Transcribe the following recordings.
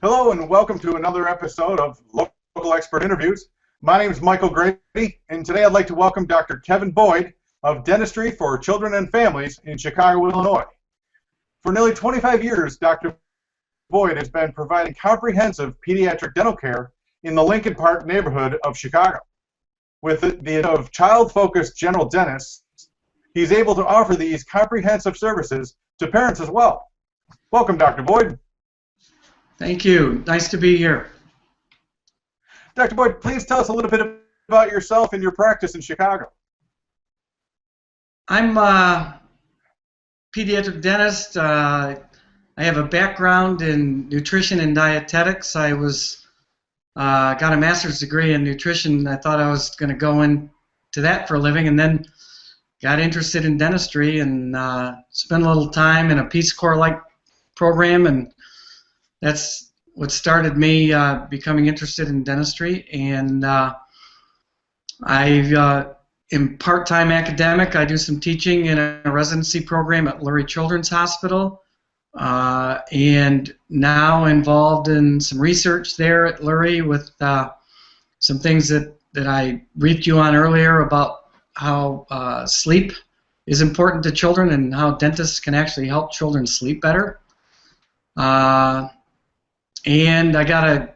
Hello and welcome to another episode of Local Expert Interviews. My name is Michael Grady, and today I'd like to welcome Dr. Kevin Boyd of Dentistry for Children and Families in Chicago, Illinois. For nearly 25 years, Dr. Boyd has been providing comprehensive pediatric dental care in the Lincoln Park neighborhood of Chicago. With the of child-focused general dentists, he's able to offer these comprehensive services to parents as well. Welcome, Dr. Boyd. Thank you. Nice to be here. Dr. Boyd, please tell us a little bit about yourself and your practice in Chicago. I'm a pediatric dentist. I have a background in nutrition and dietetics. I got a master's degree in nutrition. I thought I was going to go into that for a living, and then got interested in dentistry and spent a little time in a Peace Corps-like program, and that's what started me becoming interested in dentistry. And I am part-time academic. I do some teaching in a residency program at Lurie Children's Hospital, and now involved in some research there at Lurie with some things that I briefed you on earlier about how sleep is important to children and how dentists can actually help children sleep better. And I got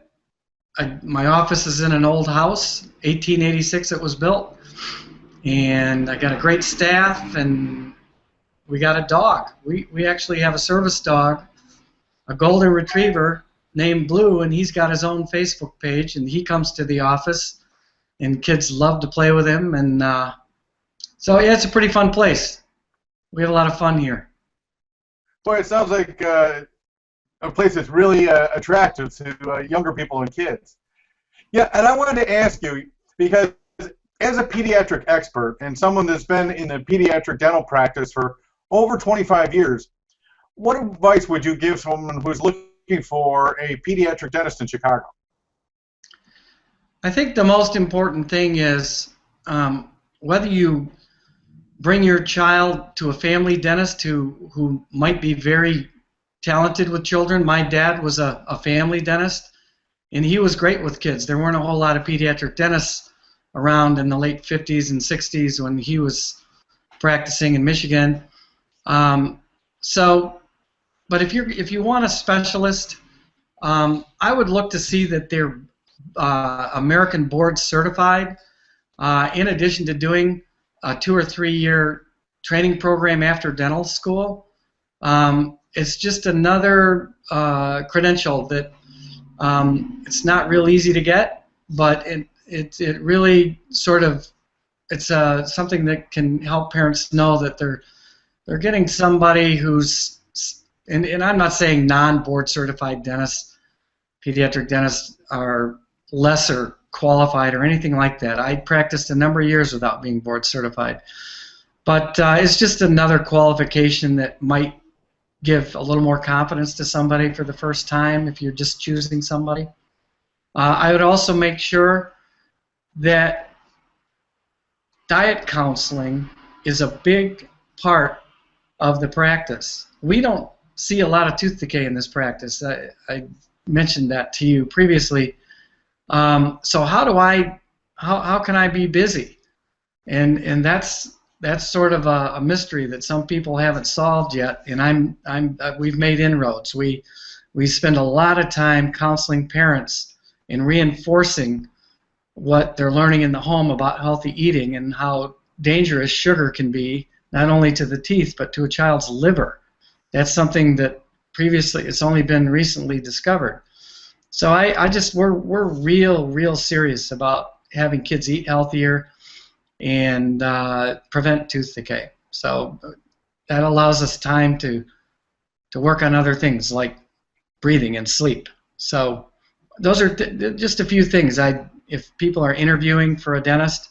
my office is in an old house, 1886 it was built, and I got a great staff, and we got a dog. We actually have a service dog, a golden retriever named Blue, and he's got his own Facebook page, and he comes to the office, and kids love to play with him, and so yeah, it's a pretty fun place. We have a lot of fun here. Boy, it sounds like a place that's really attractive to younger people and kids. Yeah, and I wanted to ask you, because as a pediatric expert and someone that's been in the pediatric dental practice for over 25 years, what advice would you give someone who's looking for a pediatric dentist in Chicago? I think the most important thing is whether you bring your child to a family dentist who might be very talented with children. My dad was a family dentist, and he was great with kids. There weren't a whole lot of pediatric dentists around in the late 50s and 60s when he was practicing in Michigan. But if you want a specialist, I would look to see that they're American board certified, in addition to doing a 2 or 3 year training program after dental school. It's just another credential that it's not real easy to get, but it really sort of it's something that can help parents know that they're getting somebody who's and I'm not saying non-board certified dentists, pediatric dentists are lesser qualified or anything like that. I practiced a number of years without being board certified, but it's just another qualification that might give a little more confidence to somebody for the first time if you're just choosing somebody. I would also make sure that diet counseling is a big part of the practice. We don't see a lot of tooth decay in this practice. I mentioned that to you previously. So how can I be busy? And that's sort of a mystery that some people haven't solved yet, and we've made inroads. We spend a lot of time counseling parents and reinforcing what they're learning in the home about healthy eating and how dangerous sugar can be, not only to the teeth but to a child's liver. That's something that previously it's only been recently discovered. So we're real serious about having kids eat healthier and prevent tooth decay. So that allows us time to work on other things like breathing and sleep. So those are just a few things. If people are interviewing for a dentist,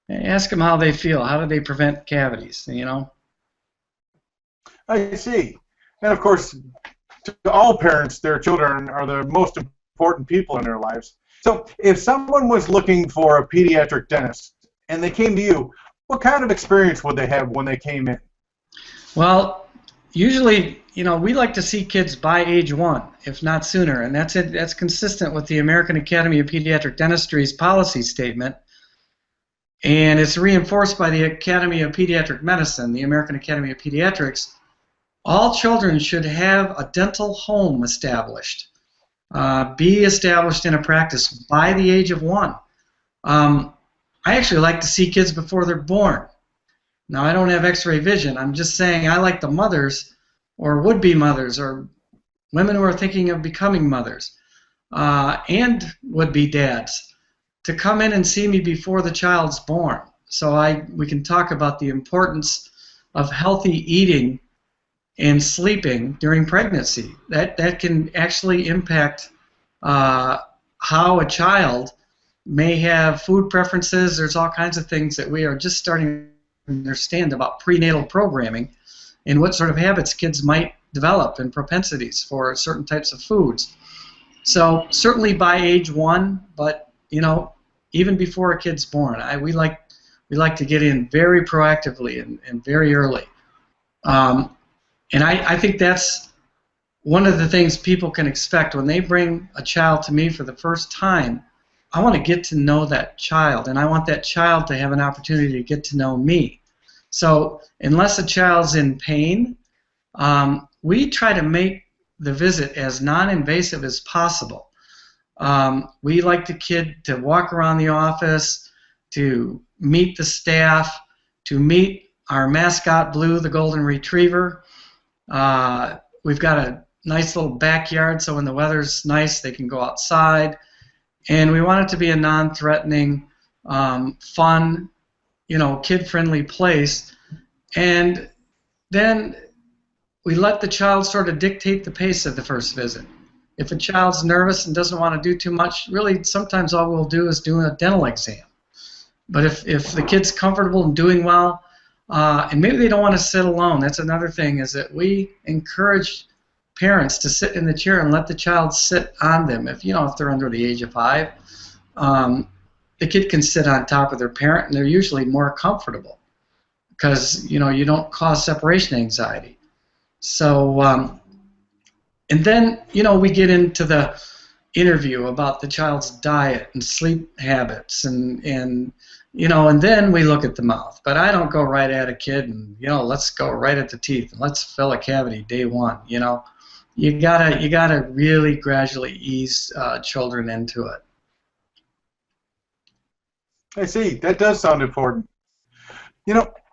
ask them how they feel. How do they prevent cavities? You know. I see. And of course, to all parents, their children are the most important people in their lives. So if someone was looking for a pediatric dentist and they came to you, what kind of experience would they have when they came in? Well, Usually, we like to see kids by age 1, if not sooner, and that's it. That's consistent with the American Academy of Pediatric Dentistry's policy statement, and it's reinforced by the Academy of Pediatric Medicine, the American Academy of Pediatrics. All children should have a dental home established, be established in a practice by the age of 1. I actually like to see kids before they're born. Now, I don't have x-ray vision. I'm just saying I like the mothers or would-be mothers or women who are thinking of becoming mothers and would-be dads to come in and see me before the child's born. So we can talk about the importance of healthy eating and sleeping during pregnancy. That can actually impact how a child may have food preferences. There's all kinds of things that we are just starting to understand about prenatal programming and what sort of habits kids might develop and propensities for certain types of foods. So certainly by age 1, but even before a kid's born, we like to get in very proactively and very early. And I think that's one of the things people can expect when they bring a child to me for the first time. I want to get to know that child, and I want that child to have an opportunity to get to know me. So unless a child's in pain, we try to make the visit as non-invasive as possible. We like the kid to walk around the office, to meet the staff, to meet our mascot, Blue, the golden retriever. We've got a nice little backyard, so when the weather's nice, they can go outside. And we want it to be a non-threatening, fun, kid-friendly place. And then we let the child sort of dictate the pace of the first visit. If a child's nervous and doesn't want to do too much, really sometimes all we'll do is do a dental exam. But if the kid's comfortable and doing well, and maybe they don't want to sit alone, that's another thing, is that we encourage parents to sit in the chair and let the child sit on them. If they're under the age of 5, the kid can sit on top of their parent, and they're usually more comfortable because you don't cause separation anxiety. So and then we get into the interview about the child's diet and sleep habits, and then we look at the mouth. But I don't go right at a kid and let's go right at the teeth and let's fill a cavity day 1. You gotta really gradually ease children into it. I see. That does sound important.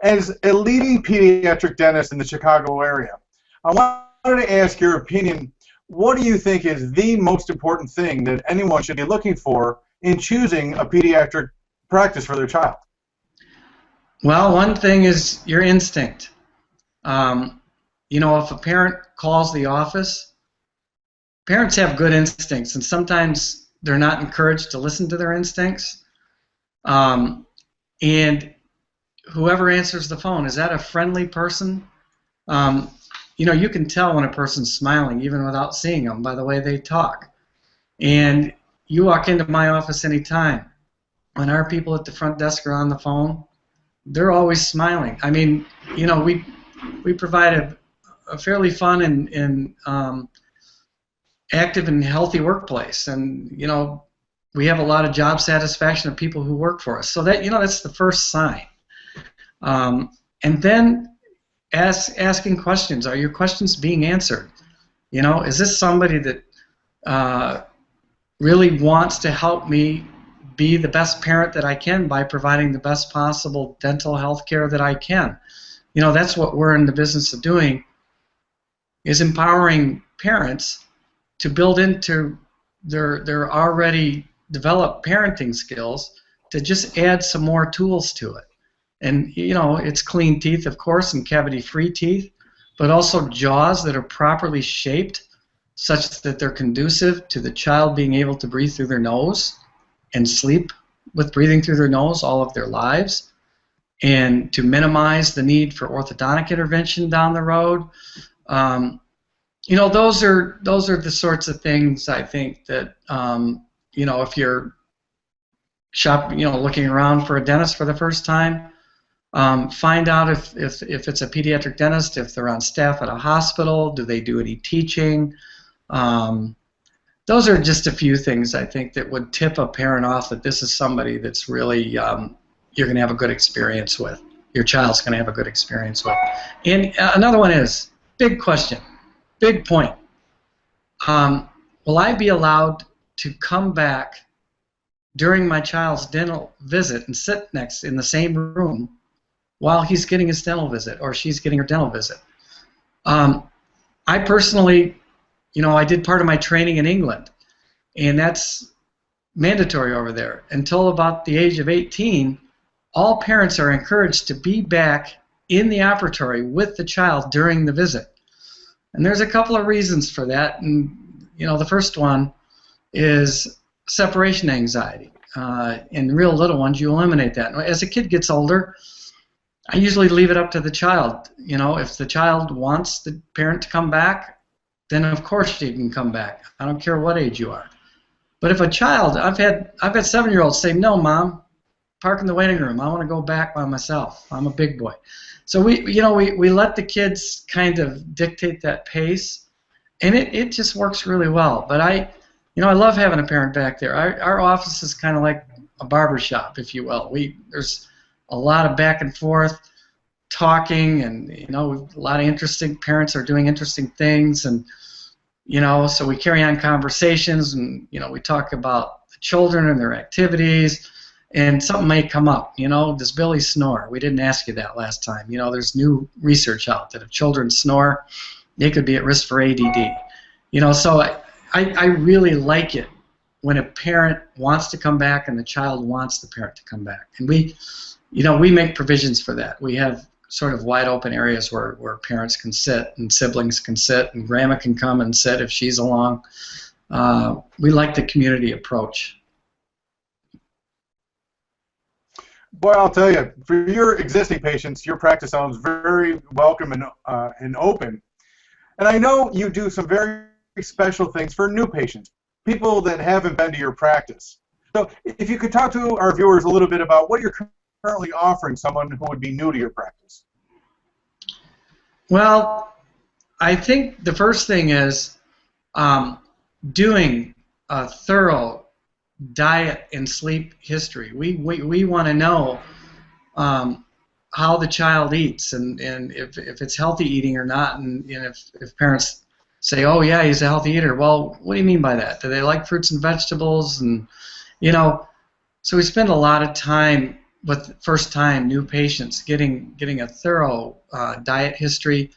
As a leading pediatric dentist in the Chicago area, I wanted to ask your opinion. What do you think is the most important thing that anyone should be looking for in choosing a pediatric practice for their child? Well, one thing is your instinct. If a parent calls the office, parents have good instincts, and sometimes they're not encouraged to listen to their instincts. And whoever answers the phone, is that a friendly person? You can tell when a person's smiling even without seeing them by the way they talk. And you walk into my office anytime, when our people at the front desk are on the phone, they're always smiling. I mean, we provide a fairly fun and active and healthy workplace, and we have a lot of job satisfaction of people who work for us. So that that's the first sign. And then asking questions. Are your questions being answered? Is this somebody that really wants to help me be the best parent that I can by providing the best possible dental health care that I can? That's what we're in the business of doing, is empowering parents to build into their already developed parenting skills to just add some more tools to it. And it's clean teeth, of course, and cavity-free teeth, but also jaws that are properly shaped such that they're conducive to the child being able to breathe through their nose and sleep with breathing through their nose all of their lives, and to minimize the need for orthodontic intervention down the road. Those are the sorts of things I think that if you're looking around for a dentist for the first time, Find out if it's a pediatric dentist, if they're on staff at a hospital, do they do any teaching. Those are just a few things I think that would tip a parent off that this is somebody that's really you're going to have a good experience with. Your child's going to have a good experience with. And another one is, big question, big point. Will I be allowed to come back during my child's dental visit and sit next in the same room while he's getting his dental visit or she's getting her dental visit? I personally, I did part of my training in England, and that's mandatory over there. Until about the age of 18, all parents are encouraged to be back in the operatory with the child during the visit. And there's a couple of reasons for that. And, the first one is separation anxiety. In real little ones, you eliminate that. As a kid gets older, I usually leave it up to the child. If the child wants the parent to come back, then of course she can come back. I don't care what age you are. But if a child, I've had 7-year-olds say, "No, Mom, park in the waiting room. I want to go back by myself. I'm a big boy." So we let the kids kind of dictate that pace, and it just works really well. But I love having a parent back there. Our office is kind of like a barber shop, if you will. There's a lot of back and forth talking, and a lot of interesting parents are doing interesting things, and so we carry on conversations, and we talk about the children and their activities, and something may come up. Does Billy snore? We didn't ask you that last time. There's new research out that if children snore, they could be at risk for ADD. So I really like it when a parent wants to come back and the child wants the parent to come back. And we make provisions for that. We have sort of wide open areas where parents can sit and siblings can sit and grandma can come and sit if she's along. We like the community approach. Boy, I'll tell you, for your existing patients, your practice sounds very welcome and open. And I know you do some very special things for new patients, people that haven't been to your practice. So if you could talk to our viewers a little bit about what you're currently offering someone who would be new to your practice. Well, I think the first thing is doing a thorough diet and sleep history. We want to know how the child eats and if it's healthy eating or not, and if parents say, "Oh yeah, he's a healthy eater," well, what do you mean by that? Do they like fruits and vegetables? And so we spend a lot of time with first-time new patients getting a thorough diet history,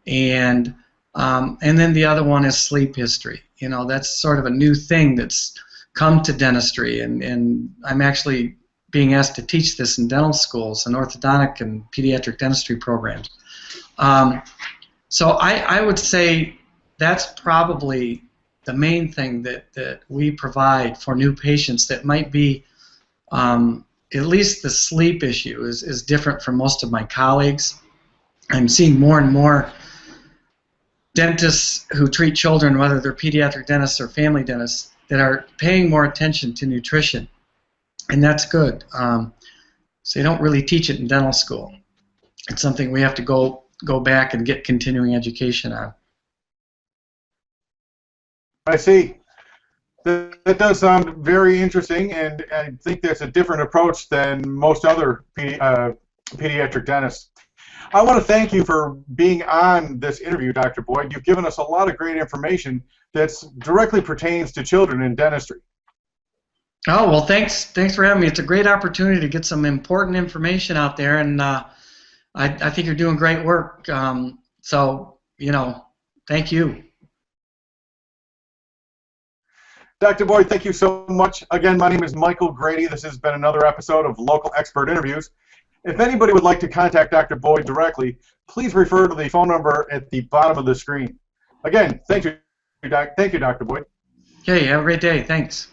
and then the other one is sleep history. That's sort of a new thing that's come to dentistry, and I'm actually being asked to teach this in dental schools and orthodontic and pediatric dentistry programs. So I would say that's probably the main thing that we provide for new patients that might be, at least the sleep issue is different from most of my colleagues. I'm seeing more and more dentists who treat children, whether they're pediatric dentists or family dentists, that are paying more attention to nutrition, and that's good. So you don't really teach it in dental school. It's something we have to go back and get continuing education on. I see. That does sound very interesting, and I think that's a different approach than most other pediatric dentists. I want to thank you for being on this interview, Dr. Boyd. You've given us a lot of great information that directly pertains to children in dentistry. Oh, well, thanks for having me. It's a great opportunity to get some important information out there, and I think you're doing great work. So, thank you. Dr. Boyd, thank you so much. Again, my name is Michael Grady. This has been another episode of Local Expert Interviews. If anybody would like to contact Dr. Boyd directly, please refer to the phone number at the bottom of the screen. Again, thank you, Dr. Boyd. Okay, have a great day. Thanks.